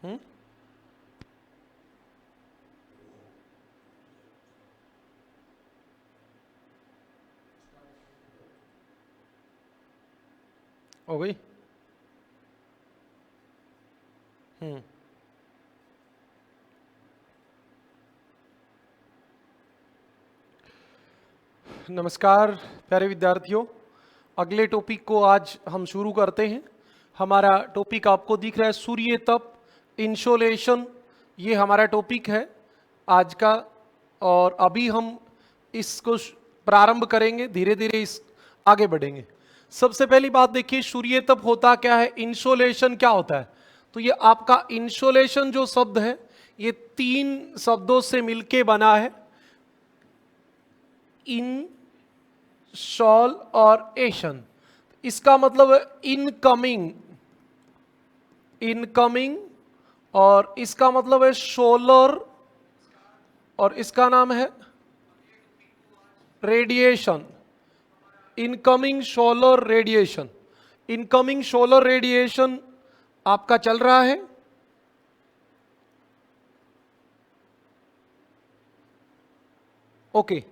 हम्म, हो गई। हम्म, नमस्कार प्यारे विद्यार्थियों। अगले टॉपिक को आज हम शुरू करते हैं। हमारा टॉपिक आपको दिख रहा है, सूर्य तप, इंसोलेशन। ये हमारा टॉपिक है आज का। और अभी हम इसको प्रारंभ करेंगे, धीरे धीरे इस आगे बढ़ेंगे। सबसे पहली बात देखिए, सूर्य तप होता क्या है, इंसोलेशन क्या होता है। तो ये आपका इंसोलेशन जो शब्द है, ये 3 शब्दों से मिलके बना है, इन शॉल और एशन। इसका मतलब है इनकमिंग, इनकमिंग। और इसका मतलब है सोलर, और इसका नाम है radiation, incoming solar radiation. Incoming solar radiation आपका चल रहा है। ओके,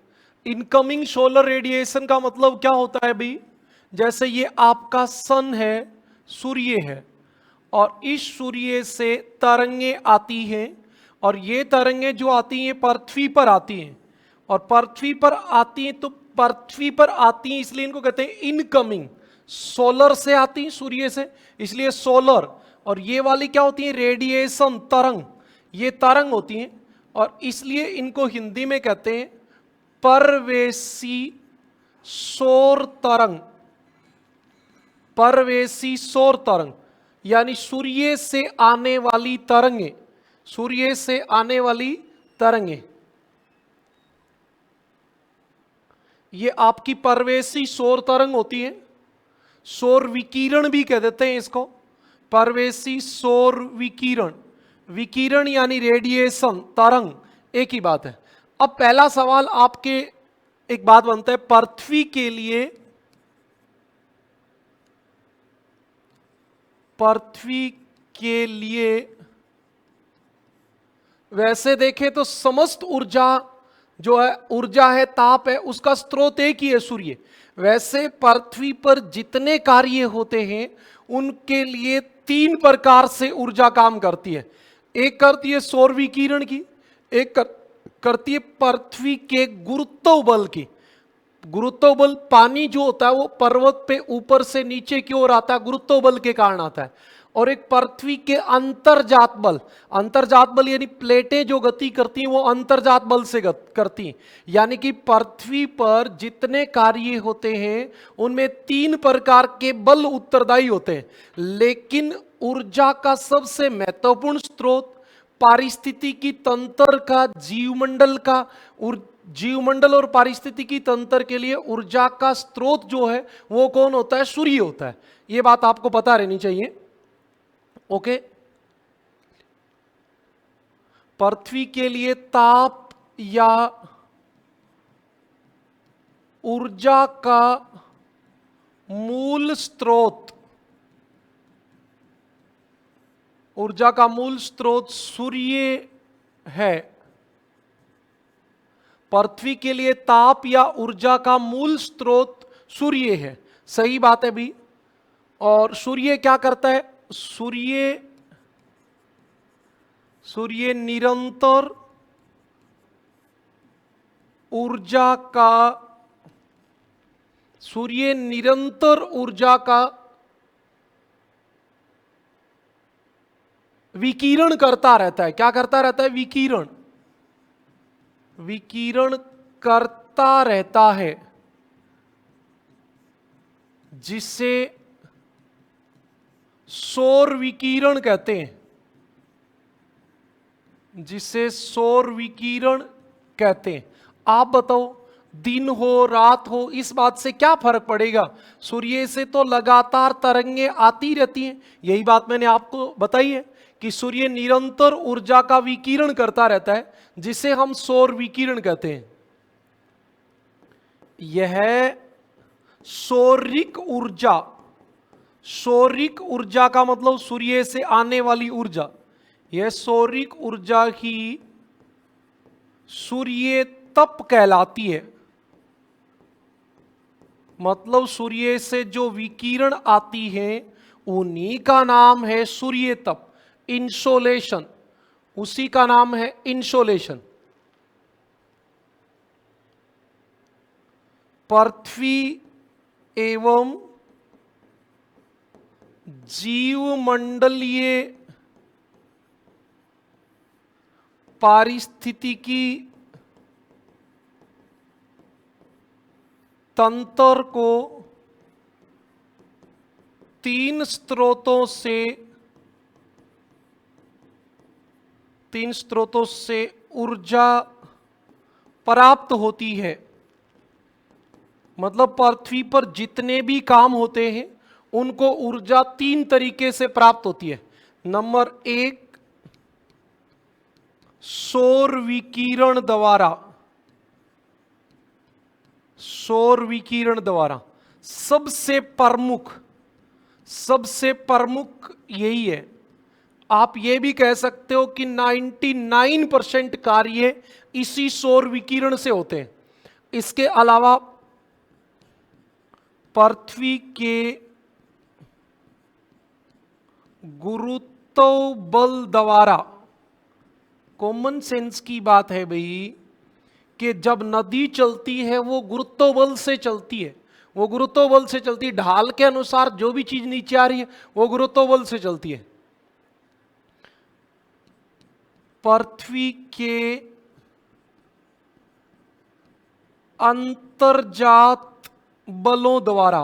इनकमिंग सोलर रेडिएशन का मतलब क्या होता है भाई, जैसे ये आपका सन है, सूर्य है, और इस सूर्य से तरंगे आती हैं, और ये तरंगे जो आती हैं पृथ्वी पर आती हैं, और पृथ्वी पर आती हैं तो पृथ्वी पर आती हैं, इसलिए इनको कहते हैं इनकमिंग। सोलर से आती हैं, सूर्य से, इसलिए सोलर। और ये वाली क्या होती है, रेडिएशन, तरंग। ये तरंग होती हैं, और इसलिए इनको हिंदी में कहते हैं परवेशी सौर तरंग। परवेशी सौर तरंग यानी सूर्य से आने वाली तरंगे, सूर्य से आने वाली तरंगे, ये आपकी परवेशी सौर तरंग होती है। सौर विकिरण भी कह देते हैं इसको, परवेशी सौर विकिरण। विकिरण यानी रेडिएशन, तरंग, एक ही बात है। अब पहला सवाल आपके एक बात बनता है, पृथ्वी के लिए, पृथ्वी के लिए वैसे देखें तो समस्त ऊर्जा जो है, ऊर्जा है, ताप है, उसका स्रोत एक ही है, सूर्य। वैसे पृथ्वी पर जितने कार्य होते हैं उनके लिए 3 प्रकार से ऊर्जा काम करती है। एक करती है सौर विकिरण की, एक करती है पृथ्वी के गुरुत्व बल की। गुरुत्व बल, पानी जो होता है वो पर्वत पे ऊपर से नीचे की ओर आता है, गुरुत्व बल के कारण आता है। और एक पृथ्वी के अंतर्जात बल, अंतर्जात बल यानी प्लेटें जो गति करती हैं वो अंतर्जात बल से करती हैं। यानी कि पृथ्वी पर जितने कार्य होते हैं उनमें 3 प्रकार के बल उत्तरदायी होते हैं। लेकिन ऊर्जा का सबसे महत्वपूर्ण स्रोत पारिस्थितिकी तंत्र का, जीवमंडल का, जीवमंडल और पारिस्थितिकी तंत्र के लिए ऊर्जा का स्रोत जो है वो कौन होता है, सूर्य होता है। ये बात आपको पता रहनी चाहिए। ओके, पृथ्वी के लिए ताप या ऊर्जा का मूल स्रोत, ऊर्जा का मूल स्रोत सूर्य है। पृथ्वी के लिए ताप या ऊर्जा का मूल स्रोत सूर्य है, सही बात है भी। और सूर्य क्या करता है, सूर्य निरंतर ऊर्जा का, सूर्य निरंतर ऊर्जा का विकिरण करता रहता है। क्या करता रहता है, विकिरण, विकिरण करता रहता है, जिसे सौर विकिरण कहते हैं, जिसे सौर विकिरण कहते हैं। आप बताओ, दिन हो रात हो, इस बात से क्या फर्क पड़ेगा, सूर्य से तो लगातार तरंगे आती रहती हैं। यही बात मैंने आपको बताई है कि सूर्य निरंतर ऊर्जा का विकिरण करता रहता है, जिसे हम सौर विकिरण कहते हैं। यह सौरिक ऊर्जा, सौरिक ऊर्जा का मतलब सूर्य से आने वाली ऊर्जा, यह सौरिक ऊर्जा ही सूर्य तप कहलाती है। मतलब सूर्य से जो विकिरण आती है उन्हीं का नाम है सूर्य तप, इंसोलेशन, उसी का नाम है इंसोलेशन। पृथ्वी एवं जीवमंडलीय पारिस्थितिकी तंत्र को तीन स्रोतों से ऊर्जा प्राप्त होती है। मतलब पृथ्वी पर जितने भी काम होते हैं उनको ऊर्जा तीन तरीके से प्राप्त होती है। नंबर एक, सौर विकिरण द्वारा। सौर विकिरण द्वारा सबसे प्रमुख यही है। आप ये भी कह सकते हो कि 99% कार्य इसी सौर विकिरण से होते हैं। इसके अलावा पृथ्वी के गुरुत्व बल द्वारा, कॉमन सेंस की बात है भाई, कि जब नदी चलती है वो गुरुत्व बल से चलती है, वो गुरुत्व बल से चलती है। ढाल के अनुसार जो भी चीज नीचे आ रही है वो गुरुत्व बल से चलती है। पृथ्वी के अंतर्जात बलों द्वारा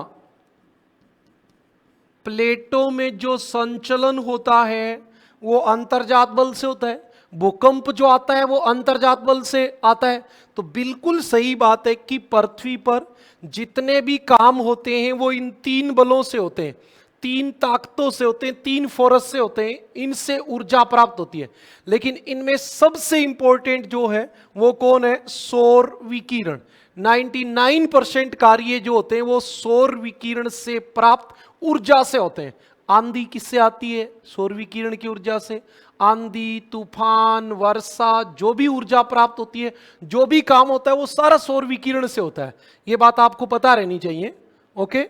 प्लेटों में जो संचलन होता है वो अंतर्जात बल से होता है। भूकंप जो आता है वो अंतर्जात बल से आता है। तो बिल्कुल सही बात है कि पृथ्वी पर जितने भी काम होते हैं वो इन तीन बलों से होते हैं, तीन ताकतों से होते हैं, तीन फोर्स से होते हैं। इनसे ऊर्जा प्राप्त होती है। लेकिन इनमें सबसे इंपॉर्टेंट जो है वो कौन है? सौर विकिरण। 99% कार्य जो होते हैं वो सौर विकिरण से प्राप्त ऊर्जा से होते हैं। आंधी किससे आती है? सौर विकिरण की ऊर्जा से। आंधी, तूफान, वर्षा, जो भी ऊर्जा प्राप्त होती है, जो भी काम होता है वो सारा सौर विकिरण से होता है। ये बात आपको पता रहनी चाहिए। ओके,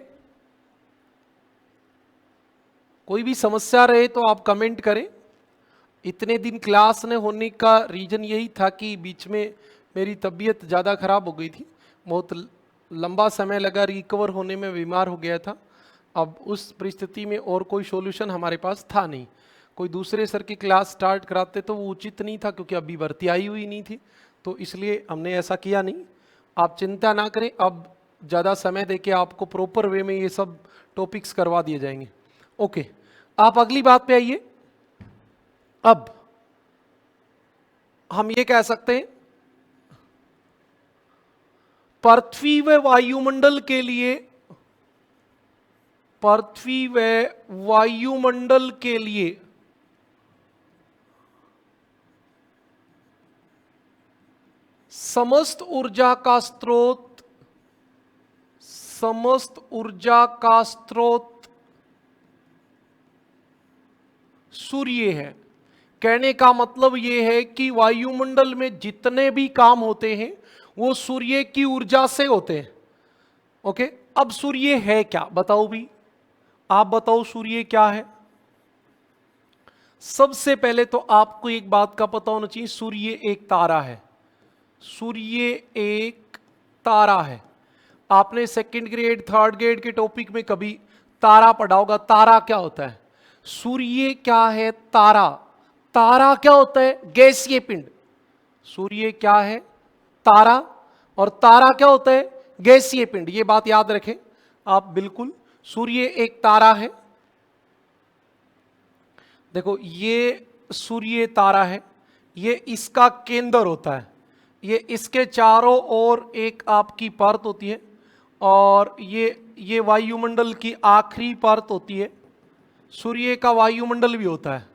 कोई भी समस्या रहे तो आप कमेंट करें। इतने दिन क्लास न होने का रीजन यही था कि बीच में मेरी तबीयत ज़्यादा खराब हो गई थी, बहुत लंबा समय लगा रिकवर होने में, बीमार हो गया था। अब उस परिस्थिति में और कोई सॉल्यूशन हमारे पास था नहीं। कोई दूसरे सर की क्लास स्टार्ट कराते तो वो उचित नहीं था, क्योंकि अभी भर्ती आई हुई नहीं थी, तो इसलिए हमने ऐसा किया नहीं। आप चिंता ना करें, अब ज़्यादा समय देके आपको प्रॉपर वे में ये सब टॉपिक्स करवा दिए जाएंगे। ओके, आप अगली बात पे आइए। अब हम ये कह सकते हैं पृथ्वी व वायुमंडल के लिए, पृथ्वी व वायुमंडल के लिए समस्त ऊर्जा का स्रोत सूर्य है। कहने का मतलब यह है कि वायुमंडल में जितने भी काम होते हैं वो सूर्य की ऊर्जा से होते हैं। ओके, अब सूर्य है क्या? बताओ भी, आप बताओ सूर्य क्या है? सबसे पहले तो आपको एक बात का पता होना चाहिए, सूर्य एक तारा है। सूर्य एक तारा है। आपने सेकंड ग्रेड, थर्ड ग्रेड के टॉपिक में कभी तारा पढ़ा होगा। तारा क्या होता है? सूर्य क्या है? तारा। तारा क्या होता है? गैसीय पिंड। सूर्य क्या है? तारा। और तारा क्या होता है? गैसीय पिंड। ये बात याद रखें आप बिल्कुल। सूर्य एक तारा है। देखो, ये सूर्य तारा है, ये इसका केंद्र होता है, ये इसके चारों ओर एक आपकी परत होती है, और ये वायुमंडल की आखिरी परत होती है। सूर्य का वायुमंडल भी होता है।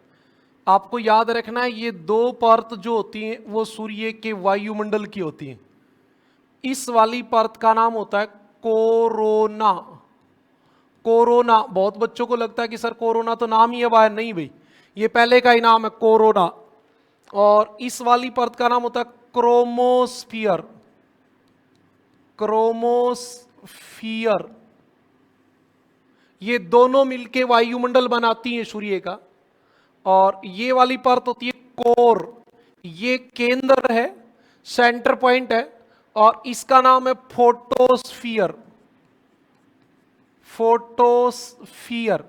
आपको याद रखना है, ये दो परत जो होती हैं वो सूर्य के वायुमंडल की होती हैं। इस वाली परत का नाम होता है कोरोना। कोरोना। बहुत बच्चों को लगता है कि सर कोरोना तो नाम ही है बाहर। नहीं भाई, ये पहले का ही नाम है कोरोना। और इस वाली परत का नाम होता है क्रोमोस्फियर। क्रोमोस्फियर, ये दोनों मिलके वायुमंडल बनाती हैं सूर्य का। और ये वाली परत होती है कोर, ये केंद्र है, सेंटर पॉइंट है, और इसका नाम है फोटोस्फियर। फोटोस्फियर।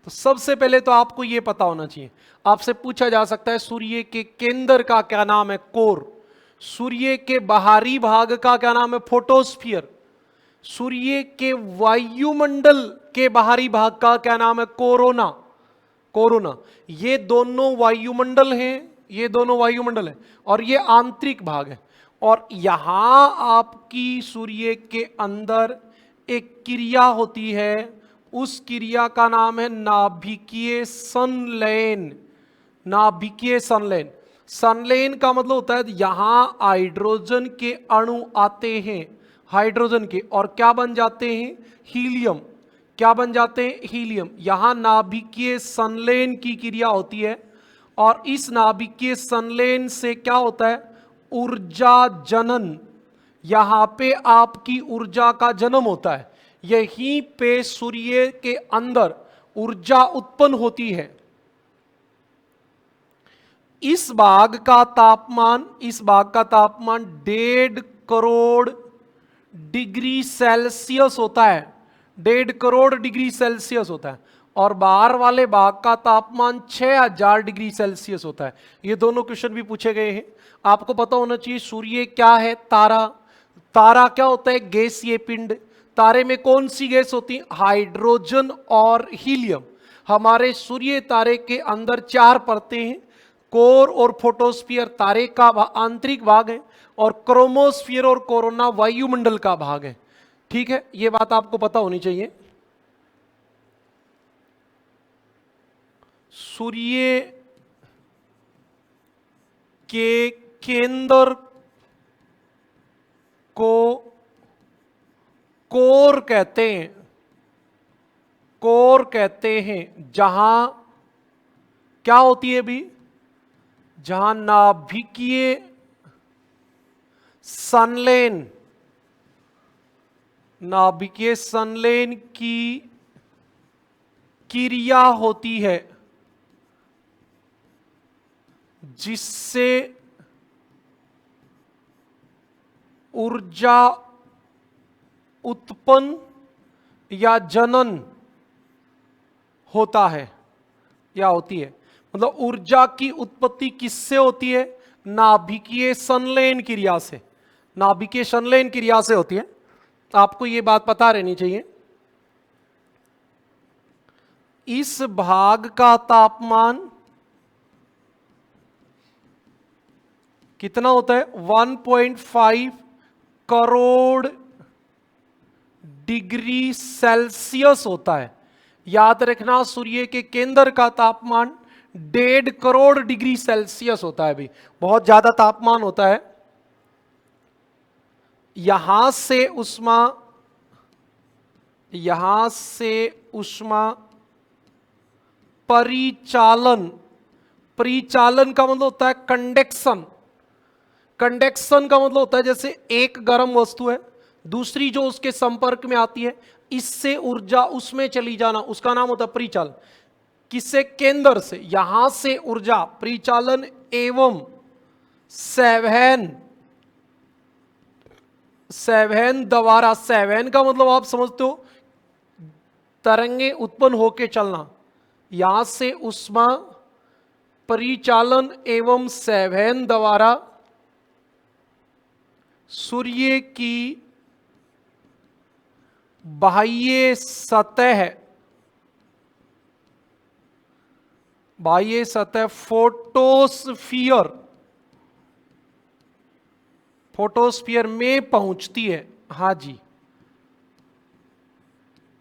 तो सबसे पहले तो आपको यह पता होना चाहिए, आपसे पूछा जा सकता है सूर्य के केंद्र का क्या नाम है, कोर। सूर्य के बाहरी भाग का क्या नाम है, फोटोस्फियर। सूर्य के वायुमंडल के बाहरी भाग का क्या नाम है, कोरोना। कोरोना। ये दोनों वायुमंडल हैं, ये दोनों वायुमंडल है, और ये आंतरिक भाग है। और यहां आपकी सूर्य के अंदर एक क्रिया होती है, उस क्रिया का नाम है नाभिकीय संलयन। नाभिकीय संलयन। संलयन का मतलब होता है यहां हाइड्रोजन के अणु आते हैं, हाइड्रोजन के, और क्या बन जाते हैं, हीलियम। क्या बन जाते हैं, हीलियम। यहां नाभिकीय संलयन की क्रिया होती है, और इस नाभिकीय संलयन से क्या होता है, ऊर्जा जनन। यहां पे आपकी ऊर्जा का जन्म होता है, यहीं पे सूर्य के अंदर ऊर्जा उत्पन्न होती है। इस भाग का तापमान, इस भाग का तापमान 1.5 करोड़ डिग्री सेल्सियस होता है। 1.5 करोड़ डिग्री सेल्सियस होता है। और बाहर वाले भाग का तापमान 6000 डिग्री सेल्सियस होता है। ये दोनों क्वेश्चन भी पूछे गए हैं। आपको पता होना चाहिए सूर्य क्या है, तारा। तारा क्या होता है, गैसीय पिंड। तारे में कौन सी गैस होती है, हाइड्रोजन और हीलियम। हमारे सूर्य तारे के अंदर 4 परतें हैं, कोर और फोटोस्फियर तारे का आंतरिक भाग है, और क्रोमोस्फियर और कोरोना वायुमंडल का भाग है। ठीक है, यह बात आपको पता होनी चाहिए। सूर्य के केंद्र को कोर कहते हैं। कोर कहते हैं जहां क्या होती है भी, जहां नाभिकीय संलयन, नाभिकीय संलयन की क्रिया होती है, जिससे ऊर्जा उत्पन्न या जनन होता है या होती है। मतलब ऊर्जा की उत्पत्ति किससे होती है, नाभिकीय संलयन क्रिया से। नाभिकीय संलयन क्रिया से होती है, आपको यह बात पता रहनी चाहिए। इस भाग का तापमान कितना होता है, 1.5 करोड़ डिग्री सेल्सियस होता है। याद रखना, सूर्य के केंद्र का तापमान 1.5 करोड़ डिग्री सेल्सियस होता है। भी बहुत ज्यादा तापमान होता है। यहां से उष्मा परिचालन। परिचालन का मतलब होता है कंडक्शन। कंडक्शन का मतलब होता है जैसे एक गर्म वस्तु है, दूसरी जो उसके संपर्क में आती है, इससे ऊर्जा उसमें चली जाना, उसका नाम होता है परिचालन। किससे, केंद्र से। यहां से ऊर्जा परिचालन एवं संवहन द्वारा। संवहन का मतलब आप समझते हो, तरंगे उत्पन्न होकर चलना। यहां से उष्मा परिचालन एवं संवहन द्वारा सूर्य की बाह्य सतह फोटोस्फियर में पहुंचती है। हां जी,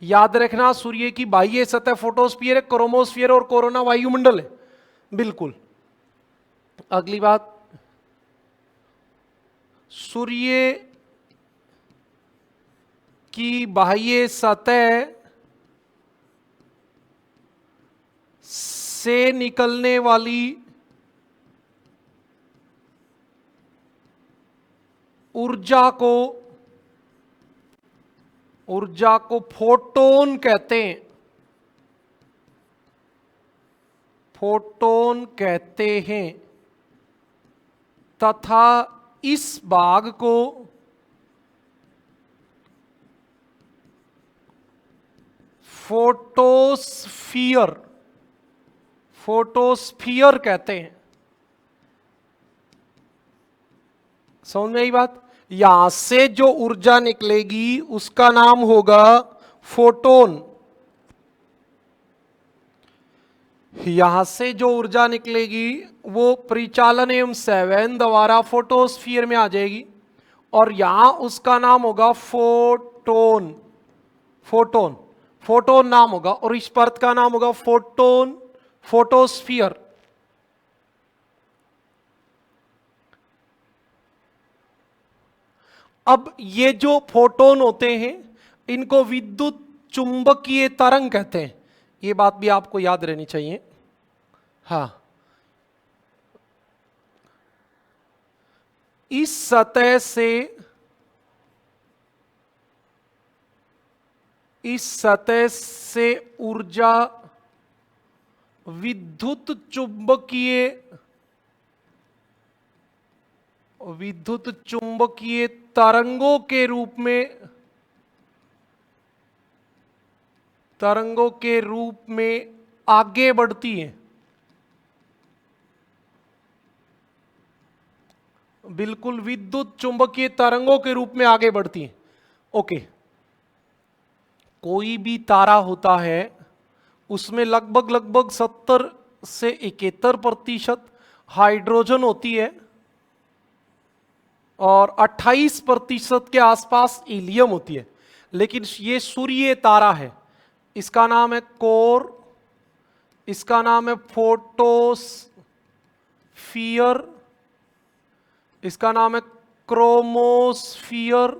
याद रखना, सूर्य की बाह्य सतह फोटोस्फियर है, क्रोमोस्फियर और कोरोना वायुमंडल है। बिल्कुल। अगली बात, सूर्य की बाह्य सतह से निकलने वाली ऊर्जा को फोटोन कहते हैं। फोटोन कहते हैं तथा इस भाग को फोटोस्फीयर कहते हैं। समझ में आई बात? यहां से जो ऊर्जा निकलेगी उसका नाम होगा फोटोन। यहां से जो ऊर्जा निकलेगी वो परिचालन एवं संवहन द्वारा फोटोस्फीयर में आ जाएगी और यहां उसका नाम होगा फोटोन। फोटोन फोटोन नाम होगा और इस परत का नाम होगा फोटोन, फोटोस्फीयर। अब ये जो फोटोन होते हैं इनको विद्युत चुंबकीय तरंग कहते हैं। ये बात भी आपको याद रहनी चाहिए। हाँ, इस सतह से ऊर्जा विद्युत चुंबकीय तरंगों के रूप में आगे बढ़ती है। बिल्कुल विद्युत चुंबकीय तरंगों के रूप में आगे बढ़ती है। ओके, कोई भी तारा होता है उसमें लगभग 70 से 71% हाइड्रोजन होती है और 28% के आसपास हीलियम होती है। लेकिन ये सूर्य तारा है, इसका नाम है कोर, इसका नाम है फोटोस्फीयर, इसका नाम है क्रोमोस्फीयर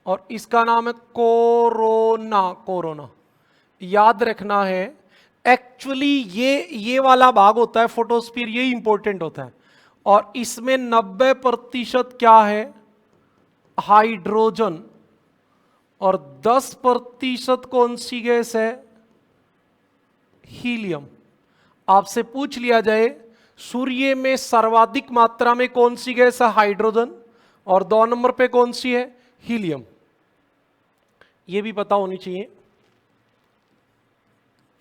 और इसका नाम है कोरोना। याद रखना है, एक्चुअली ये वाला भाग होता है फोटोस्फीयर, ये इंपॉर्टेंट होता है और इसमें 90% क्या है? हाइड्रोजन और 10% कौन सी गैस है? हीलियम। आपसे पूछ लिया जाए सूर्य में सर्वाधिक मात्रा में कौन सी गैस है? हाइड्रोजन, और 2 नंबर पे कौन सी है? हीलियम। यह भी पता होनी चाहिए।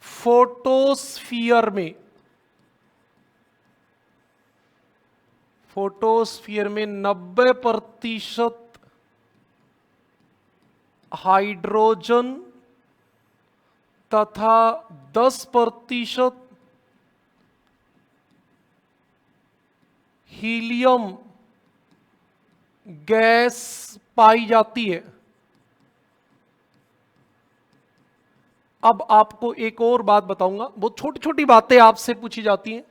फोटोस्फीयर में 90% हाइड्रोजन तथा 10% हीलियम गैस पाई जाती है। अब आपको एक और बात बताऊंगा, बहुत छोटी छोटी बातें आपसे पूछी जाती हैं।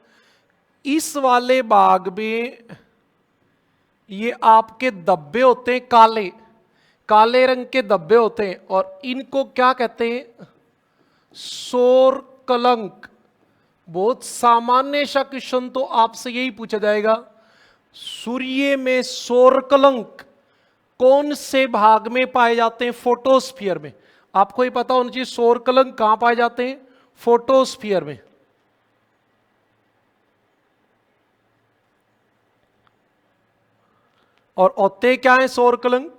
इस वाले भाग में ये आपके धब्बे होते हैं, काले रंग के धब्बे होते हैं और इनको क्या कहते हैं? सौर कलंक। बहुत सामान्य सा क्वेश्चन तो आपसे यही पूछा जाएगा, सूर्य में सौर कलंक कौन से भाग में पाए जाते हैं? फोटोस्फीयर में। आपको ये पता होना चाहिए सौर कलंक कहां पाए जाते हैं? फोटोस्फीयर में। और होते क्या है सौर कलंक?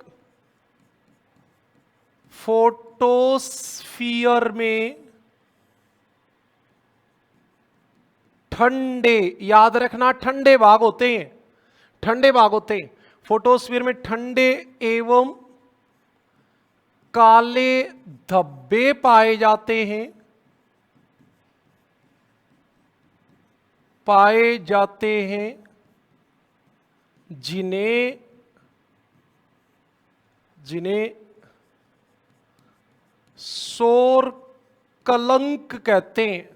फोटोस्फीयर में ठंडे, याद रखना ठंडे भाग होते हैं, फोटोस्फीयर में ठंडे एवं काले धब्बे पाए जाते हैं जिन्हें सौर कलंक कहते हैं।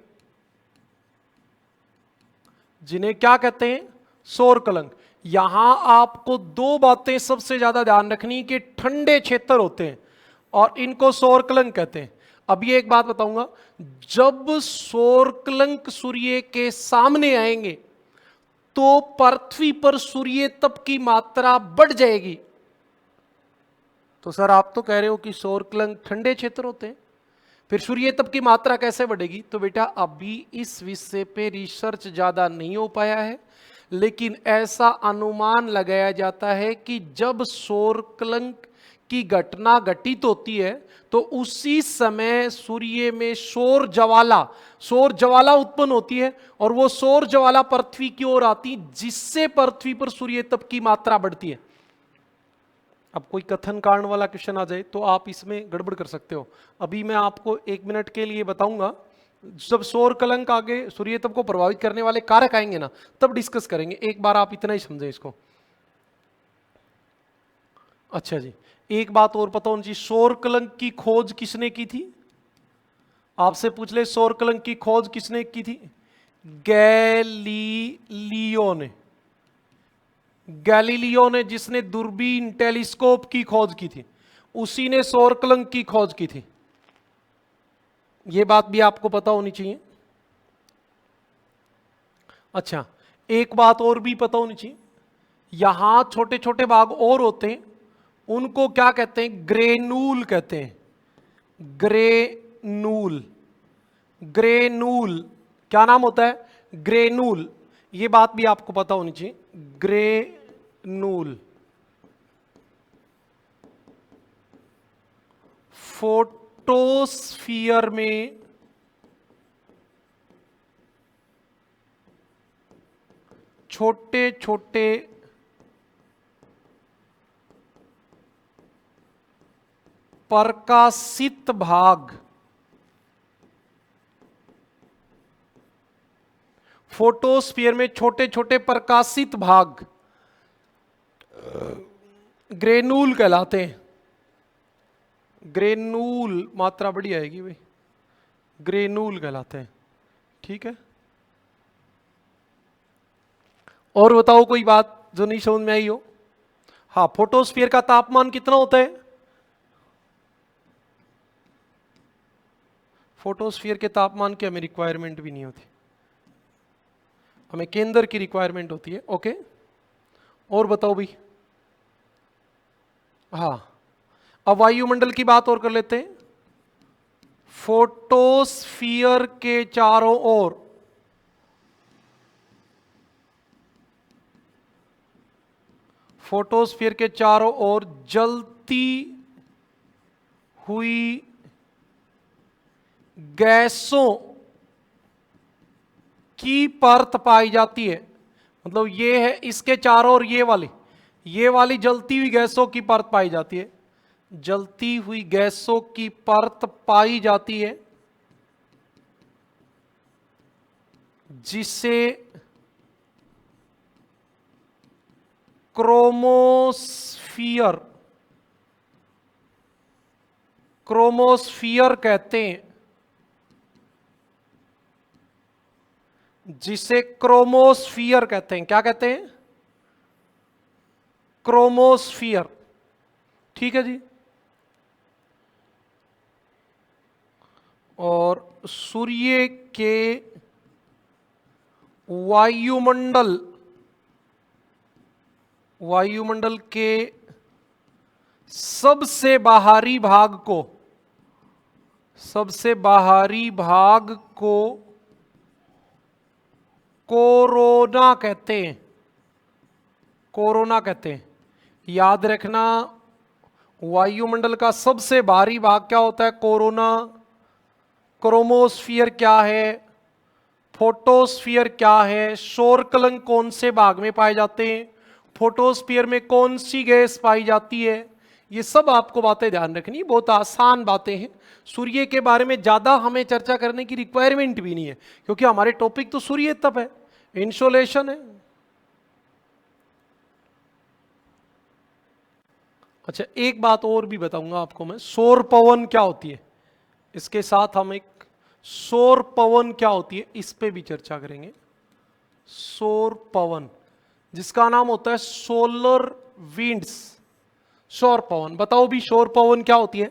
जिन्हें क्या कहते हैं? सौर कलंक। यहां आपको 2 बातें सबसे ज्यादा ध्यान रखनी कि ठंडे क्षेत्र होते हैं और इनको सौर कलंक कहते हैं। अब ये एक बात बताऊंगा, जब सौरकलंक सूर्य के सामने आएंगे तो पृथ्वी पर सूर्य तप की मात्रा बढ़ जाएगी। तो सर आप तो कह रहे हो कि सौरकलंक ठंडे क्षेत्र होते हैं, फिर सूर्य तप की मात्रा कैसे बढ़ेगी? तो बेटा अभी इस विषय पे रिसर्च ज्यादा नहीं हो पाया है, लेकिन ऐसा अनुमान लगाया जाता है कि जब सौरकलंक की घटना घटित होती है तो उसी समय सूर्य में सौर ज्वाला उत्पन्न होती है, और वो सौर ज्वाला पृथ्वी की ओर आती, जिससे पृथ्वी पर सूर्य तप की मात्रा बढ़ती है। अब कोई कथन कारण वाला क्वेश्चन आ जाए तो आप इसमें गड़बड़ कर सकते हो। अभी मैं आपको 1 मिनट के लिए बताऊंगा, जब सौर कलंक आगे सूर्य तप को प्रभावित करने वाले कारक आएंगे ना, तब डिस्कस करेंगे। एक बार आप इतना ही समझें इसको। अच्छा जी, एक बात और पता होनी चाहिए, सौर कलंक की खोज किसने की थी? आपसे पूछ ले, सौर कलंक की खोज किसने की थी? गैलीलियो ने। गैलीलियो ने, जिसने दूरबीन टेलीस्कोप की खोज की थी, उसी ने सौर कलंक की खोज की थी। यह बात भी आपको पता होनी चाहिए। अच्छा, एक बात और भी पता होनी चाहिए, यहां छोटे छोटे भाग और होते हैं, उनको क्या कहते हैं? ग्रेनूल कहते हैं। ग्रेनूल। ग्रेनूल क्या नाम होता है? ग्रेनूल। यह बात भी आपको पता होनी चाहिए। ग्रेनूल फोटोस्फीयर में छोटे छोटे प्रकाशित भाग, फोटोस्फीयर में छोटे छोटे प्रकाशित भाग ग्रेनूल कहलाते हैं। ग्रेनूल, मात्रा बड़ी आएगी भाई, ग्रेनूल कहलाते हैं। ठीक है, और बताओ कोई बात जो नहीं समझ में आई हो? हाँ, फोटोस्फीयर का तापमान कितना होता है? फोटोस्फीयर के तापमान की हमें रिक्वायरमेंट भी नहीं होती, हमें केंद्र की रिक्वायरमेंट होती है। ओके, और बताओ भाई। हाँ, अब वायुमंडल की बात और कर लेते हैं। फोटोस्फीयर के चारों ओर फोटोस्फीयर के चारों ओर जलती हुई गैसों की परत पाई जाती है। मतलब ये है, इसके चारों ओर ये वाली जलती हुई गैसों की परत पाई जाती है। जलती हुई गैसों की परत पाई जाती है, जिसे क्रोमोस्फीयर कहते हैं। जिसे क्रोमोस्फीयर कहते हैं। क्या कहते हैं? क्रोमोस्फीयर। ठीक है जी। और सूर्य के वायुमंडल के सबसे बाहरी भाग को कोरोना कहते हैं। कोरोना कहते हैं। याद रखना, वायुमंडल का सबसे बाहरी भाग क्या होता है? कोरोना। क्रोमोस्फीयर क्या है? फोटोस्फीयर क्या है? सौरकलंक कौन से भाग में पाए जाते हैं? फोटोस्फीयर में कौन सी गैस पाई जाती है? ये सब आपको बातें ध्यान रखनी, बहुत आसान बातें हैं। सूर्य के बारे में ज्यादा हमें चर्चा करने की रिक्वायरमेंट भी नहीं है, क्योंकि हमारे टॉपिक तो सूर्य तप है, इंसोलेशन है। अच्छा, एक बात और भी बताऊंगा आपको मैं, सौर पवन क्या होती है। इसके साथ हम एक सौर पवन क्या होती है इस पे भी चर्चा करेंगे। सौर पवन, जिसका नाम होता है सोलर विंड्स। सौर पवन, बताओ भी सौर पवन क्या होती है?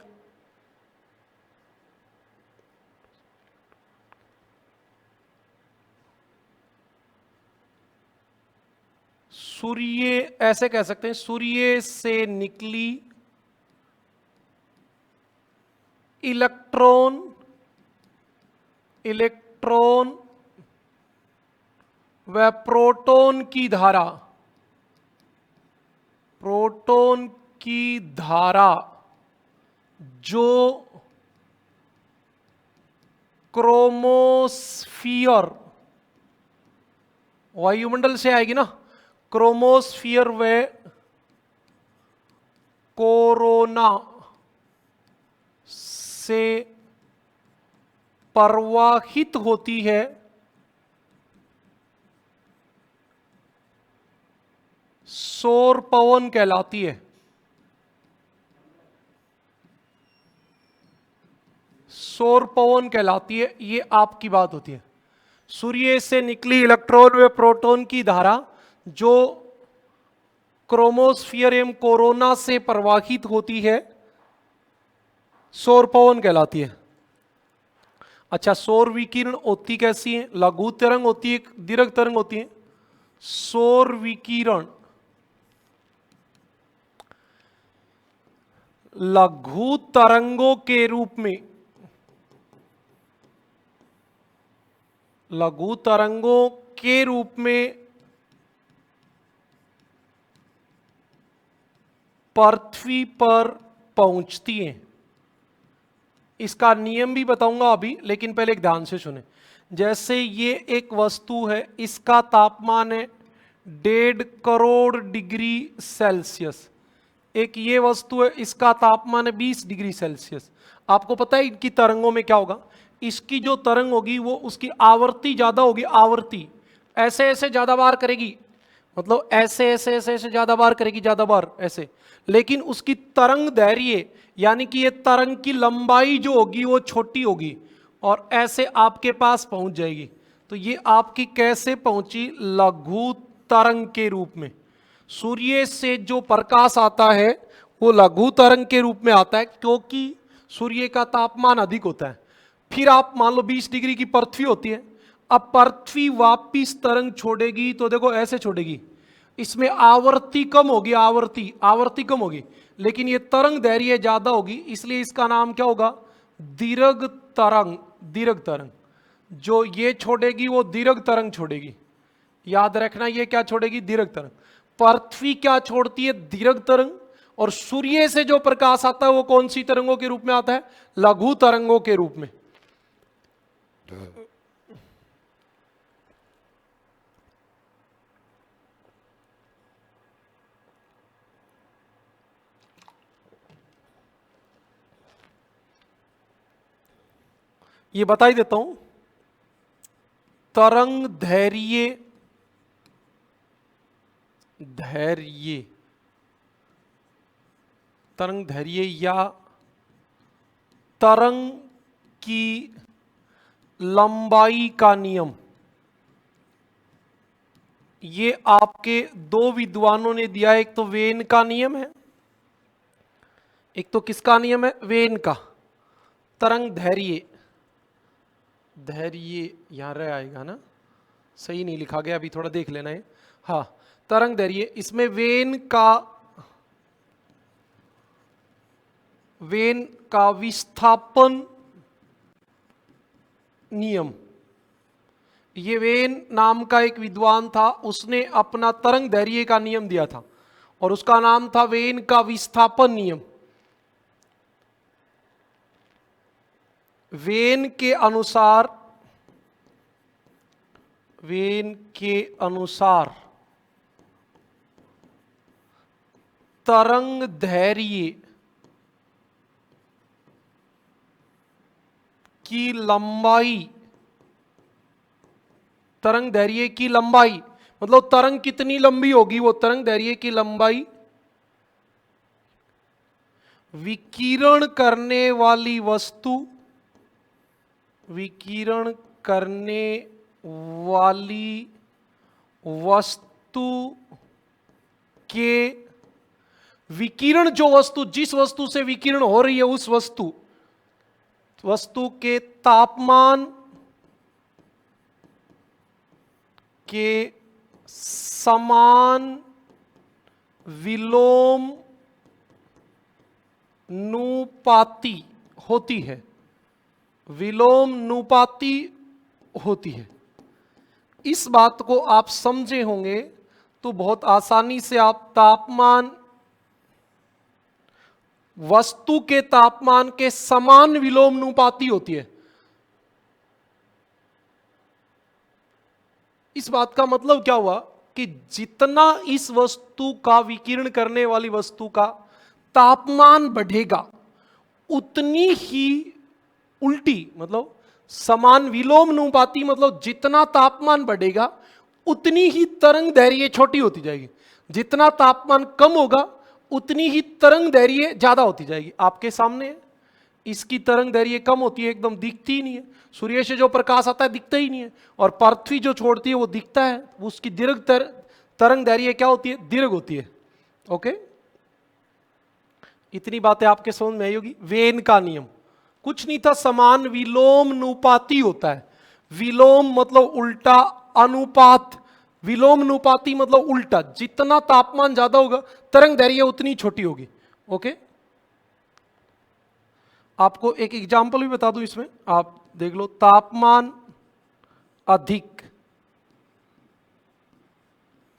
सूर्य, ऐसे कह सकते हैं, सूर्य से निकली इलेक्ट्रॉन व प्रोटॉन की धारा, प्रोटॉन की धारा जो क्रोमोस्फियर, वायुमंडल से आएगी ना, क्रोमोस्फियर व कोरोना से प्रवाहित होती है, सौर पवन कहलाती है। सौर पवन कहलाती है, ये आपकी बात होती है। सूर्य से निकली इलेक्ट्रॉन व प्रोटॉन की धारा जो क्रोमोस्फियर एवं कोरोना से प्रवाहित होती है, सौर पवन कहलाती है। अच्छा, सौर विकिरण होती कैसी है? लघु तरंग होती है, दीर्घ तरंग होती है। सौर विकिरण लघु तरंगों के रूप में, लघु तरंगों के रूप में पृथ्वी पर पहुंचती हैं। इसका नियम भी बताऊंगा अभी, लेकिन पहले एक ध्यान से सुने। जैसे ये एक वस्तु है, इसका तापमान है 1.5 करोड़ डिग्री सेल्सियस। एक ये वस्तु है, इसका तापमान है 20 डिग्री सेल्सियस। आपको पता है इनकी तरंगों में क्या होगा? इसकी जो तरंग होगी वो उसकी आवर्ती ज्यादा होगी, आवर्ती ऐसे ऐसे ज्यादा बार करेगी, मतलब ऐसे ऐसे ऐसे ऐसे ज्यादा बार करेगी, ज्यादा बार ऐसे। लेकिन उसकी तरंग दैर्घ्य, यानी कि ये तरंग की लंबाई जो होगी वो छोटी होगी और ऐसे आपके पास पहुंच जाएगी। तो ये आपकी कैसे पहुंची? लघु तरंग के रूप में। सूर्य से जो प्रकाश आता है वो लघु तरंग के रूप में आता है, क्योंकि सूर्य का तापमान अधिक होता है। फिर आप मान लो 20 डिग्री की पृथ्वी होती है, अब पृथ्वी वापिस तरंग छोड़ेगी तो देखो ऐसे छोड़ेगी, इसमें आवर्ती कम होगी, आवर्ती कम होगी, लेकिन ये तरंग दैर्घ्य ज्यादा होगी, इसलिए इसका नाम क्या होगा? दीर्घ तरंग। दीर्घ तरंग जो ये छोड़ेगी वो दीर्घ तरंग छोड़ेगी। याद रखना, ये क्या छोड़ेगी? दीर्घ तरंग। पृथ्वी क्या छोड़ती है? दीर्घ तरंग। और सूर्य से जो प्रकाश आता है वो कौन सी तरंगों के रूप में आता है? लघु तरंगों के रूप में। ये बता ही देता हूं, तरंग दैर्घ्य, तरंग दैर्घ्य या तरंग की लंबाई का नियम, ये आपके दो विद्वानों ने दिया है। एक तो वेन का नियम है, एक तो किसका नियम है? वेन का। तरंग दैर्घ्य, यहां रह आएगा ना, सही नहीं लिखा गया, अभी थोड़ा देख लेना है। हाँ, तरंग दैर्घ्य, इसमें वेन का विस्थापन नियम, ये वेन नाम का एक विद्वान था, उसने अपना तरंग दैर्घ्य का नियम दिया था और उसका नाम था वेन का विस्थापन नियम। वेन के अनुसार तरंग दैर्घ्य की लंबाई, तरंग दैर्घ्य की लंबाई मतलब तरंग कितनी लंबी होगी, वो तरंग दैर्घ्य की लंबाई विकिरण करने वाली वस्तु, विकिरण करने वाली वस्तु के विकिरण, जो वस्तु, जिस वस्तु से विकिरण हो रही है उस वस्तु के तापमान के समान विलोम नुपाती होती है, विलोम नुपाती होती है। इस बात को आप समझे होंगे तो बहुत आसानी से आप तापमान, वस्तु के तापमान के समान विलोमानुपाती होती है। इस बात का मतलब क्या हुआ कि जितना इस वस्तु का विकिरण करने वाली वस्तु का तापमान बढ़ेगा उतनी ही उल्टी, मतलब समान विलोमानुपाती, मतलब जितना तापमान बढ़ेगा उतनी ही तरंग दैर्घ्य छोटी होती जाएगी, जितना तापमान कम होगा उतनी ही तरंग दैर्घ्य ज्यादा होती जाएगी। आपके सामने है, इसकी तरंग दैर्घ्य कम होती है, एकदम दिखती ही नहीं है। सूर्य से जो प्रकाश आता है दिखता ही नहीं है, और पृथ्वी जो छोड़ती है वो दिखता है, उसकी दीर्घ तरंग दैर्घ्य क्या होती है? दीर्घ होती है। ओके, इतनी बातें आपके समझ में आई होगी। वेन का नियम कुछ नहीं था, समान विलोमानुपाती होता है। विलोम मतलब उल्टा, अनुपात, विलोमानुपाती मतलब उल्टा। जितना तापमान ज्यादा होगा तरंग दैर्घ्य उतनी छोटी होगी। ओके, आपको एक एग्जांपल भी बता दूं इसमें, आप देख लो। तापमान अधिक,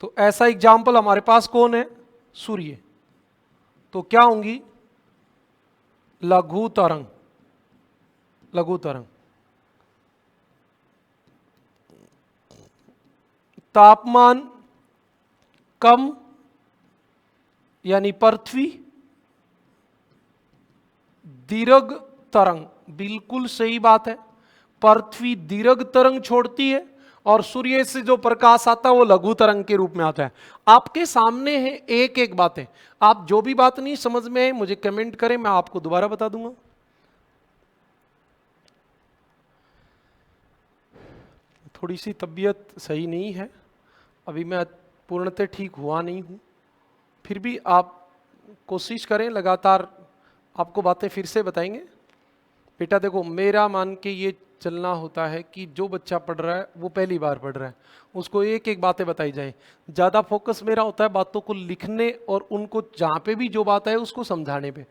तो ऐसा एग्जांपल हमारे पास कौन है? सूर्य। तो क्या होंगी? लघु तरंग, लघु तरंग। तापमान कम यानी पृथ्वी, दीर्घ तरंग, बिल्कुल सही बात है। पृथ्वी दीर्घ तरंग छोड़ती है और सूर्य से जो प्रकाश आता है वो लघु तरंग के रूप में आता है। आपके सामने है एक एक बातें। आप जो भी बात नहीं समझ में आए मुझे कमेंट करें, मैं आपको दोबारा बता दूंगा। थोड़ी सी तबीयत सही नहीं है, अभी मैं पूर्णतः ठीक हुआ नहीं हूं, फिर भी आप कोशिश करें, लगातार आपको बातें फिर से बताएंगे। बेटा देखो, मेरा मान के ये चलना होता है कि जो बच्चा पढ़ रहा है वो पहली बार पढ़ रहा है, उसको एक एक बातें बताई जाए। ज़्यादा फोकस मेरा होता है बातों को लिखने और उनको जहाँ पे भी जो बात है उसको समझाने पे।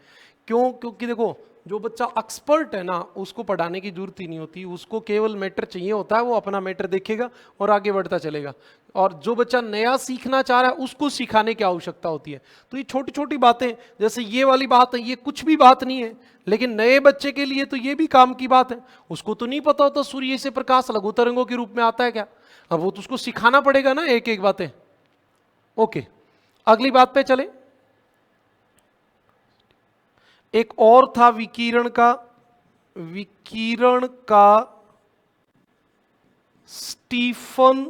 क्यों? क्योंकि देखो, जो बच्चा एक्सपर्ट है ना उसको पढ़ाने की जरूरत ही नहीं होती, उसको केवल मैटर चाहिए होता है, वो अपना मैटर देखेगा और आगे बढ़ता चलेगा। और जो बच्चा नया सीखना चाह रहा है उसको सिखाने की आवश्यकता होती है। तो ये छोटी छोटी बातें, जैसे ये वाली बात है, ये कुछ भी बात नहीं है, लेकिन नए बच्चे के लिए तो ये भी काम की बात है। उसको तो नहीं पता होता सूर्य से प्रकाश लघु तरंगों के रूप में आता है क्या, अब वो तो उसको सिखाना पड़ेगा ना एक एक बातें। ओके, अगली बात पे चले। एक और था विकिरण का, विकिरण का स्टीफन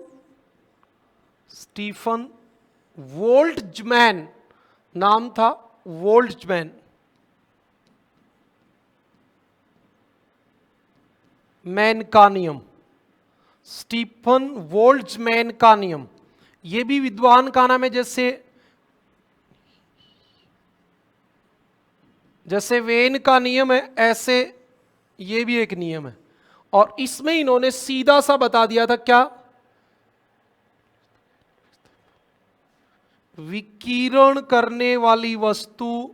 वोल्ट्जमैन नाम था, वोल्ट्जमैन। मैन का नियम, स्टीफन वोल्ट्जमैन का नियम, ये भी विद्वान का नाम है। जैसे वेन का नियम है, ऐसे ये भी एक नियम है। और इसमें इन्होंने सीधा सा बता दिया था क्या? विकिरण करने वाली वस्तु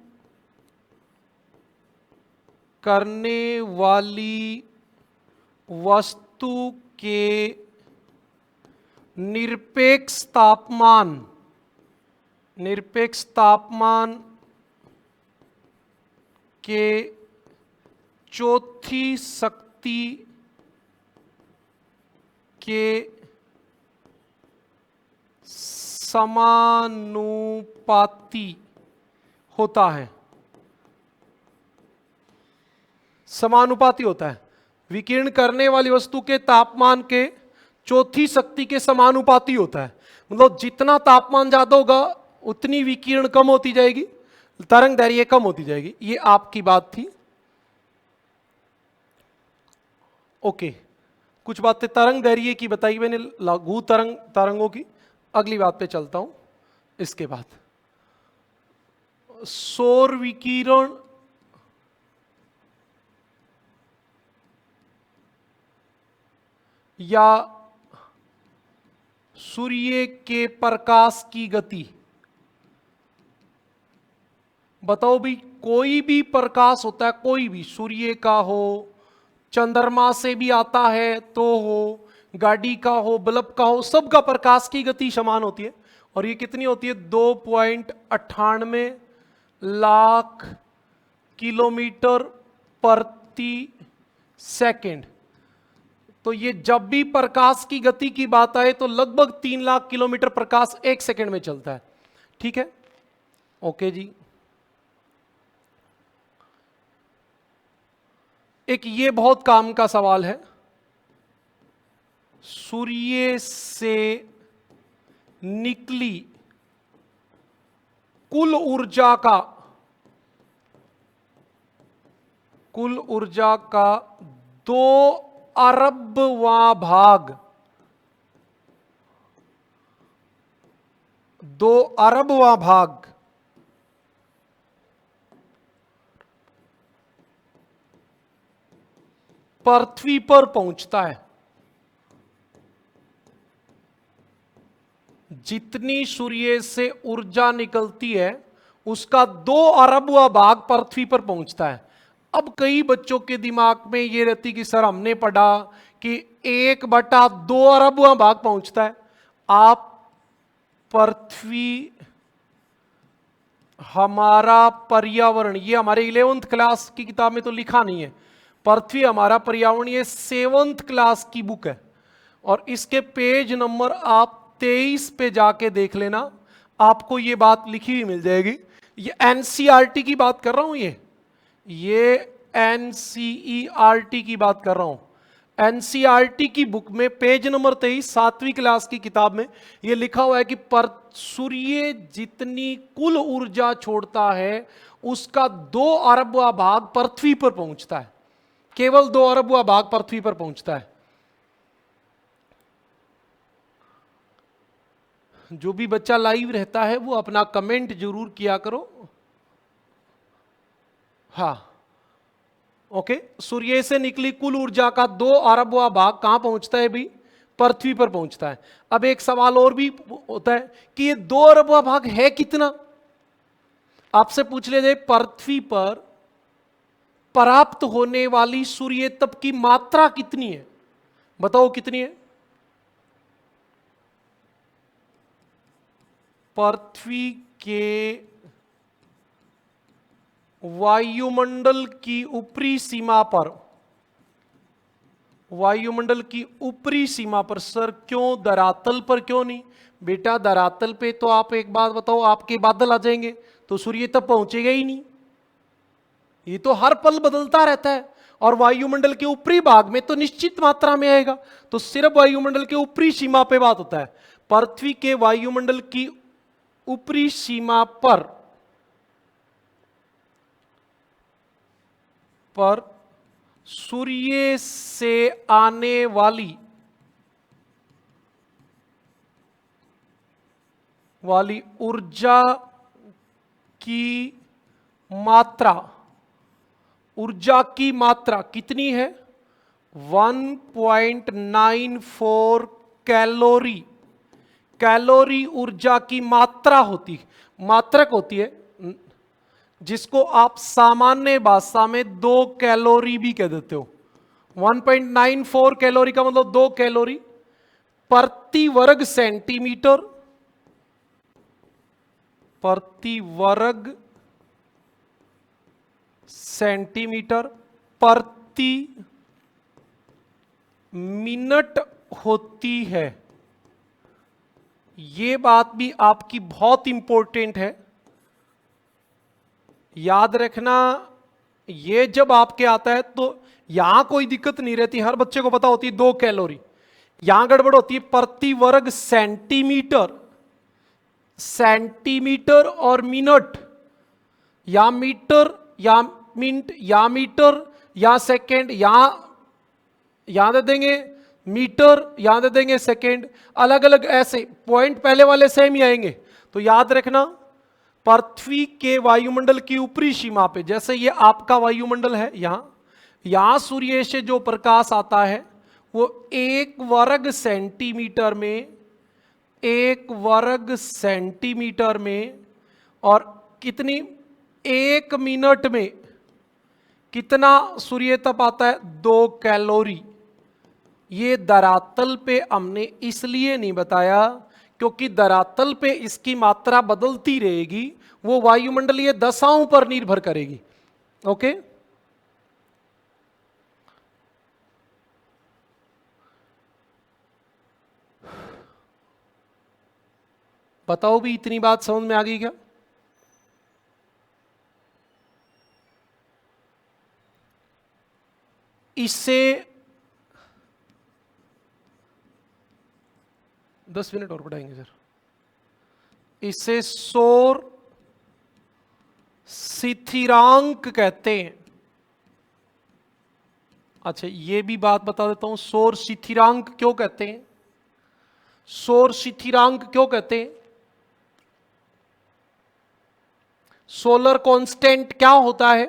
के निरपेक्ष तापमान के चौथी शक्ति के समानुपाती होता है। समानुपाती होता है, विकिरण करने वाली वस्तु के तापमान के चौथी शक्ति के समानुपाती होता है। मतलब जितना तापमान ज्यादा होगा उतनी विकिरण कम होती जाएगी, तरंग दैर्घ्य कम होती जाएगी। ये आपकी बात थी। ओके, कुछ बातें तरंग दैर्घ्य की बताई मैंने, लघु तरंगों की। अगली बात पे चलता हूं। इसके बाद सौर विकिरण या सूर्य के प्रकाश की गति, बताओ भी, कोई भी प्रकाश होता है, कोई भी, सूर्य का हो, चंद्रमा से भी आता है तो हो, गाड़ी का हो, बल्ब का हो, सबका प्रकाश की गति समान होती है। और ये कितनी होती है? 2.98 लाख किलोमीटर प्रति सेकंड। तो ये जब भी प्रकाश की गति की बात आए तो लगभग 3 लाख किलोमीटर प्रकाश एक सेकंड में चलता है। ठीक है, ओके जी। एक ये बहुत काम का सवाल है, सूर्य से निकली कुल ऊर्जा का 2 अरबवां भाग, 2 अरबवां भाग पृथ्वी पर पहुंचता है। जितनी सूर्य से ऊर्जा निकलती है उसका 2 अरबवां भाग पृथ्वी पर पहुंचता है। अब कई बच्चों के दिमाग में ये रहती कि सर हमने पढ़ा कि 1/2 अरबवां भाग पहुंचता है। आप पृथ्वी हमारा पर्यावरण, ये हमारे 11th क्लास की किताब में तो लिखा नहीं है, पृथ्वी हमारा पर्यावरण, ये 7th क्लास की बुक है। और इसके पेज नंबर आप 23 पे जाके देख लेना, आपको ये बात लिखी हुई मिल जाएगी। ये एनसीईआरटी की बात कर रहा हूं, ये एनसीईआरटी की बात कर रहा हूं। एनसीईआरटी की बुक में पेज नंबर 23 7वीं क्लास की किताब में यह लिखा हुआ है कि सूर्य जितनी कुल ऊर्जा छोड़ता है उसका 2 अरबवां भाग पृथ्वी पर पहुंचता है। केवल 2 अरबवां भाग पृथ्वी पर पहुंचता है। जो भी बच्चा लाइव रहता है वो अपना कमेंट जरूर किया करो। हाँ, ओके। सूर्य से निकली कुल ऊर्जा का 2 अरबवां भाग कहां पहुंचता है भी? पृथ्वी पर पहुंचता है। अब एक सवाल और भी होता है कि ये 2 अरबवां भाग है कितना? आपसे पूछ ले जाए पृथ्वी पर प्राप्त होने वाली सूर्य तप की मात्रा कितनी है, बताओ कितनी है? पृथ्वी के वायुमंडल की ऊपरी सीमा पर, वायुमंडल की ऊपरी सीमा पर, सर क्यों धरातल पर क्यों नहीं? बेटा धरातल पे तो आप एक बात बताओ, आपके बादल आ जाएंगे तो सूर्य तक पहुंचेगा ही नहीं, ये तो हर पल बदलता रहता है। और वायुमंडल के ऊपरी भाग में तो निश्चित मात्रा में आएगा, तो सिर्फ वायुमंडल के ऊपरी सीमा पे बात होता है। पृथ्वी के वायुमंडल की ऊपरी सीमा पर सूर्य से आने वाली ऊर्जा की मात्रा कितनी है? 1.94 कैलोरी। कैलोरी ऊर्जा की मात्रक होती है, जिसको आप सामान्य भाषा में 2 कैलोरी भी कह देते हो। 1.94 कैलोरी का मतलब 2 कैलोरी प्रति वर्ग सेंटीमीटर, प्रति मिनट होती है। यह बात भी आपकी बहुत इंपॉर्टेंट है, याद रखना। ये जब आपके आता है तो यहां कोई दिक्कत नहीं रहती, हर बच्चे को पता होती है 2 कैलोरी। यहां गड़बड़ होती है प्रति वर्ग सेंटीमीटर और मिनट, या मीटर या मिनट या मीटर या सेकंड, यहां दे देंगे मीटर, यहां दे देंगे सेकंड, अलग अलग ऐसे पॉइंट पहले वाले सेम ही आएंगे। तो याद रखना पृथ्वी के वायुमंडल की ऊपरी सीमा पे, जैसे ये आपका वायुमंडल है, यहां सूर्य से जो प्रकाश आता है वो 1 वर्ग सेंटीमीटर में और कितनी 1 मिनट में कितना सूर्य तप आता है? 2 कैलोरी। ये धरातल पे हमने इसलिए नहीं बताया क्योंकि धरातल पे इसकी मात्रा बदलती रहेगी, वो वायुमंडलीय दशाओं पर निर्भर करेगी। ओके, बताओ भी, इतनी बात समझ में आ गई क्या? इससे 10 मिनट और बढ़ाएंगे सर। इसे सौर स्थिरांक कहते हैं। अच्छा, ये भी बात बता देता हूं, सौर स्थिरांक क्यों कहते हैं? सौर स्थिरांक क्यों कहते हैं? सोलर कांस्टेंट क्या होता है?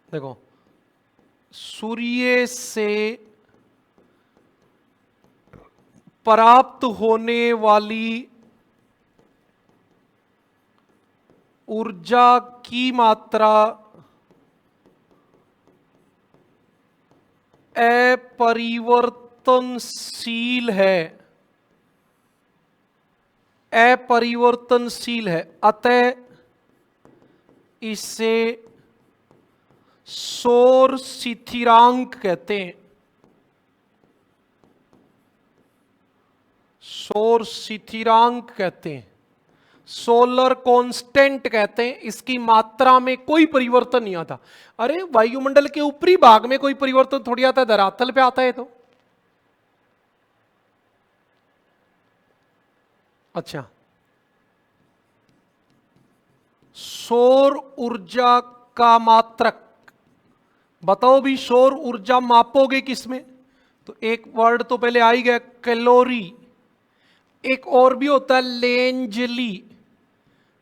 देखो, सूर्य से प्राप्त होने वाली ऊर्जा की मात्रा अपरिवर्तनशील है, अपरिवर्तनशील है, अतः इसे सौर स्थिरांक कहते हैं। सौर स्थिरांक कहते हैं, सोलर कांस्टेंट कहते हैं। इसकी मात्रा में कोई परिवर्तन नहीं आता। अरे वायुमंडल के ऊपरी भाग में कोई परिवर्तन थोड़ी आता है, धरातल पे आता है। तो अच्छा, सौर ऊर्जा का मात्रक बताओ भी, सौर ऊर्जा मापोगे किसमें? तो एक वर्ड तो पहले आ ही गया, कैलोरी। एक और भी होता है लेंजली।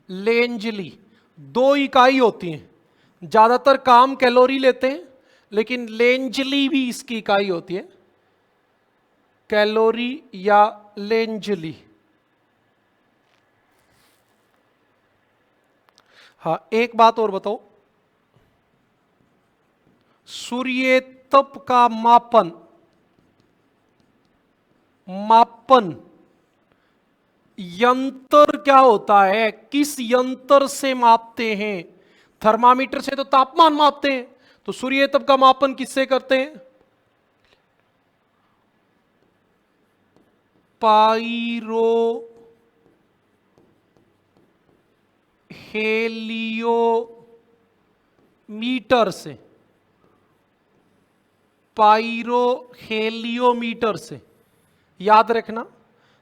लेंजली 2 इकाई होती हैं, ज्यादातर काम कैलोरी लेते हैं, लेकिन लेंजली भी इसकी इकाई होती है, कैलोरी या लेंजली। हाँ, एक बात और बताओ, सूर्य तप का मापन यंत्र क्या होता है? किस यंत्र से मापते हैं? थर्मामीटर से तो तापमान मापते हैं, तो सूर्य तप का मापन किससे करते हैं? पाइरो हेलियोमीटर से। पाइरो हेलियोमीटर से। याद रखना,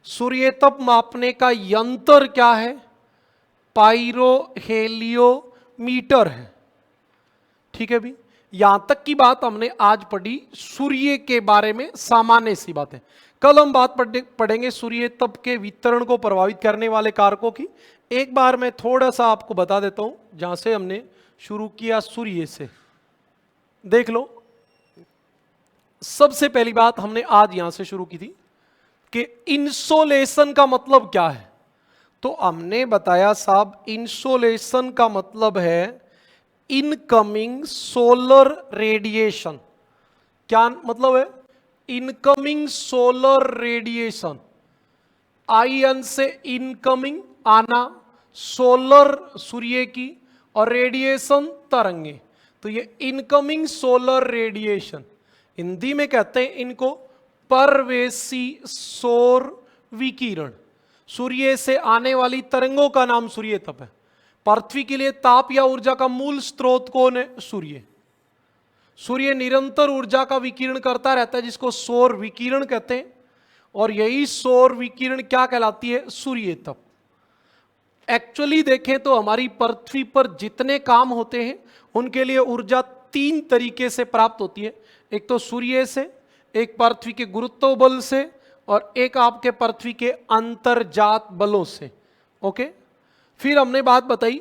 सूर्य तप मापने का यंत्र क्या है? पाइरो हेलियोमीटर है। ठीक है भी, यहां तक की बात हमने आज पढ़ी सूर्य के बारे में, सामान्य सी बातें। कल हम बात पढ़ेंगे सूर्य तप के वितरण को प्रभावित करने वाले कारकों की। एक बार मैं थोड़ा सा आपको बता देता हूं, जहां से हमने शुरू किया सूर्य से। देख लो, सबसे पहली बात हमने आज यहां से शुरू की थी कि इंसोलेशन का मतलब क्या है। तो हमने बताया साहब, इंसोलेशन का मतलब है इनकमिंग सोलर रेडिएशन। क्या मतलब है? Incoming solar radiation. आईएन से इनकमिंग आना, सोलर सूर्य की, और रेडिएशन तरंगे। तो ये इनकमिंग सोलर रेडिएशन, हिंदी में कहते हैं इनको परवेशी सौर विकिरण। सूर्य से आने वाली तरंगों का नाम सूर्य तप है। पृथ्वी के लिए ताप या ऊर्जा का मूल स्रोत कौन है? सूर्य। सूर्य निरंतर ऊर्जा का विकिरण करता रहता है, जिसको सौर विकिरण कहते हैं, और यही सौर विकिरण क्या कहलाती है? सूर्य तप। एक्चुअली देखें तो हमारी पृथ्वी पर जितने काम होते हैं उनके लिए ऊर्जा 3 तरीके से प्राप्त होती है। एक तो सूर्य से, एक पृथ्वी के गुरुत्व बल से, और एक आपके पृथ्वी के अंतर्जात बलों से। ओके, फिर हमने बात बताई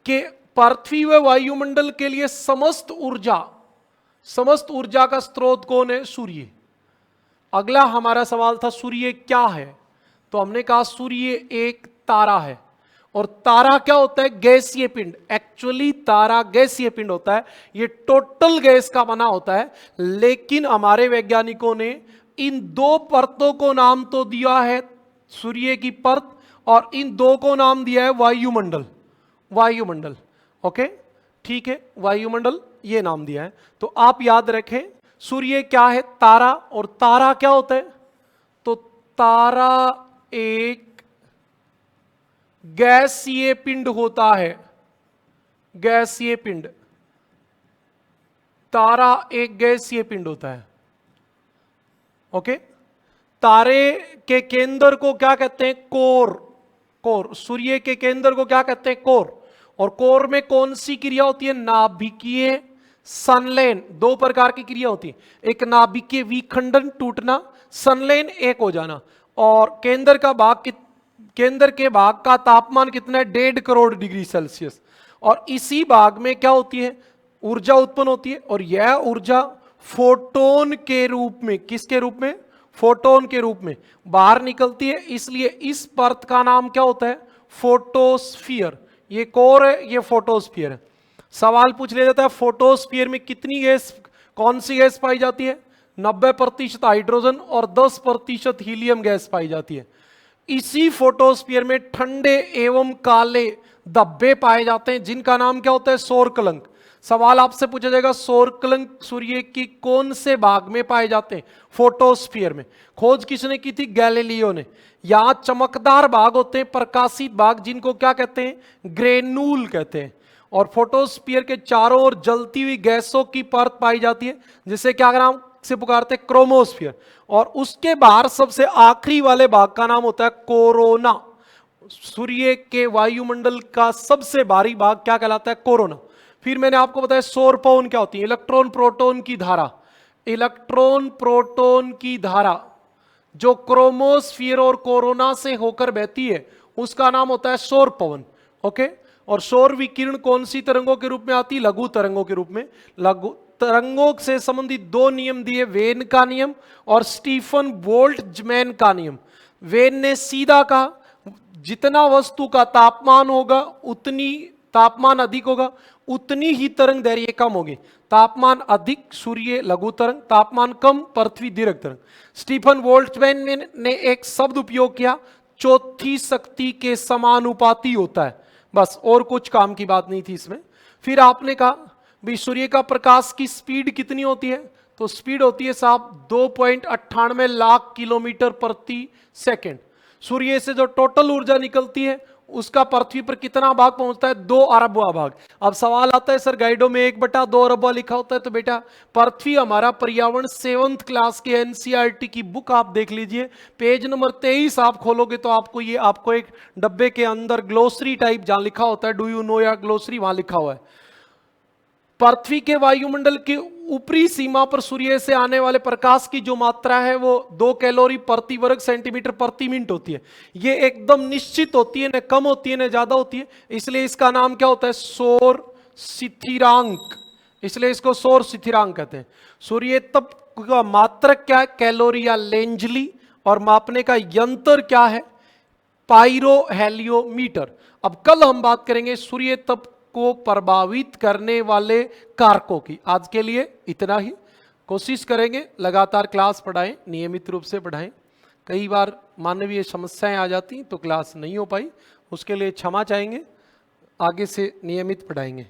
कि पृथ्वी व वायुमंडल के लिए समस्त ऊर्जा का स्रोत कौन है? सूर्य। अगला हमारा सवाल था सूर्य क्या है? तो हमने कहा सूर्य एक तारा है, और तारा क्या होता है? गैसीय पिंड। एक्चुअली तारा गैसीय पिंड होता है, ये टोटल गैस का बना होता है। लेकिन हमारे वैज्ञानिकों ने इन दो परतों को नाम तो दिया है सूर्य की परत, और इन दो को नाम दिया है वायुमंडल। वायुमंडल, ओके, ठीक है, वायुमंडल ये नाम दिया है। तो आप याद रखें सूर्य क्या है? तारा। और तारा क्या होता है? तो तारा एक गैसीय पिंड होता है। गैसीय पिंड, तारा एक गैसीय पिंड होता है। ओके, तारे के केंद्र को क्या कहते हैं? कोर। कोर, सूर्य के केंद्र को क्या कहते हैं? कोर। और कोर में कौन सी क्रिया होती है? नाभिकीय संलयन। दो प्रकार की क्रिया होती है, एक नाभिकीय विखंडन टूटना, संलयन एक हो जाना। और केंद्र के भाग का तापमान कितना है? 1.5 करोड़ डिग्री सेल्सियस। और इसी भाग में क्या होती है? ऊर्जा उत्पन्न होती है। और यह ऊर्जा फोटोन के रूप में, किसके रूप में? फोटोन के रूप में बाहर निकलती है। इसलिए इस परत का नाम क्या होता है? फोटोस्फीयर। ये कोर है, ये फोटोस्फीयर है। सवाल पूछ लिया जाता है फोटोस्फीयर में कितनी गैस, कौन सी गैस पाई जाती है? 90% हाइड्रोजन और 10% हीलियम गैस पाई जाती है। इसी फोटोस्फीयर में ठंडे एवं काले धब्बे पाए जाते हैं, जिनका नाम क्या होता है? सौर कलंक। सवाल आपसे पूछा जाएगा सौर कलंक सूर्य की कौन से भाग में पाए जाते हैं? फोटोस्फीयर में। खोज किसने की थी? गैलीलियो ने। यहां चमकदार भाग होते हैं, प्रकाशित भाग, जिनको क्या कहते हैं? ग्रेनूल कहते हैं। और फोटोस्फीयर के चारों ओर जलती हुई गैसों की परत पाई जाती है, जिसे क्या नाम से पुकारते हैं? क्रोमोस्फीयर। और उसके बाहर सबसे आखिरी वाले भाग का नाम होता है कोरोना। सूर्य के वायुमंडल का सबसे भारी भाग क्या कहलाता है? कोरोना। फिर मैंने आपको बताया सौर पवन क्या होती है? इलेक्ट्रॉन प्रोटॉन की धारा। इलेक्ट्रॉन प्रोटॉन की धारा जो क्रोमोस्फीयर और कोरोना से होकर बहती है, उसका नाम होता है सौर पवन। ओके, और सौर विकिरण कौन सी तरंगों के रूप में आती है? लघु तरंगों के रूप में। लघु तरंगों से संबंधित दो नियम दिए, वेन का नियम और स्टीफन बोल्ट्जमैन का नियम। वेन ने सीधा कहा जितना वस्तु का तापमान होगा, उतनी तापमान अधिक होगा, उतनी ही तरंग दैर्घ्य कम होगी। तापमान अधिक सूर्य लघु तरंग, तापमान कम पृथ्वी दीर्घ तरंग। स्टीफन बोल्ट्जमैन ने एक शब्द उपयोग किया, चौथी शक्ति के समानुपाती होता है। बस, और कुछ काम की बात नहीं थी इसमें। फिर आपने कहा भाई सूर्य का प्रकाश की स्पीड कितनी होती है? तो स्पीड होती है साहब 2.98 लाख किलोमीटर प्रति सेकंड। सूर्य से जो टोटल ऊर्जा निकलती है उसका पृथ्वी पर कितना भाग पहुंचता है? 2 अरबवां भाग। अब सवाल आता है सर गाइडों में 1/2 अरबवां लिखा होता है। तो बेटा पृथ्वी हमारा पर्यावरण 7th क्लास के एनसीईआरटी की बुक आप देख लीजिए, पेज नंबर 23 आप खोलोगे तो आपको एक डब्बे के अंदर ग्लोसरी टाइप जहां लिखा होता है डू यू नो या ग्लोसरी, वहां लिखा हुआ है पृथ्वी के वायुमंडल की ऊपरी सीमा पर सूर्य से आने वाले प्रकाश की जो मात्रा है वो 2 कैलोरी प्रति वर्ग सेंटीमीटर प्रति मिनट होती है। ये एकदम निश्चित होती है, न कम होती है न ज्यादा होती है। इसलिए इसका नाम क्या होता है? सौर स्थिरांक। इसलिए इसको सौर स्थिरांक कहते हैं। सूर्य तप का मात्रक क्या है? कैलोरी या लेंजली। और मापने का यंत्र क्या है? Pyro heliometer. अब कल हम बात करेंगे सूर्य तप को प्रभावित करने वाले कारकों की। आज के लिए इतना ही। कोशिश करेंगे लगातार क्लास पढ़ाएं, नियमित रूप से पढ़ाएं। कई बार मानवीय समस्याएं आ जाती तो क्लास नहीं हो पाई, उसके लिए क्षमा चाहेंगे। आगे से नियमित पढ़ाएंगे।